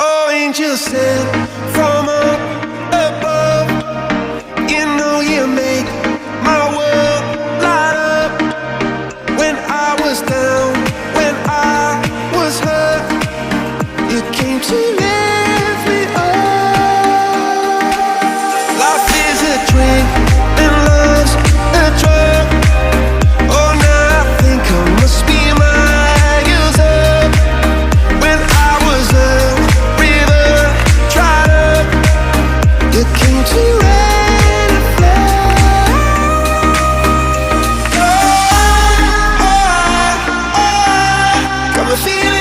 Oh, angel sent from up above. You know you make my world light up. When I was down, when I was hurt, you came to lift me up. Life is a drink and love's a drug. Oh, now I think I must be miles up. When I was a river dried up, you came to rain and flood. Got me feeling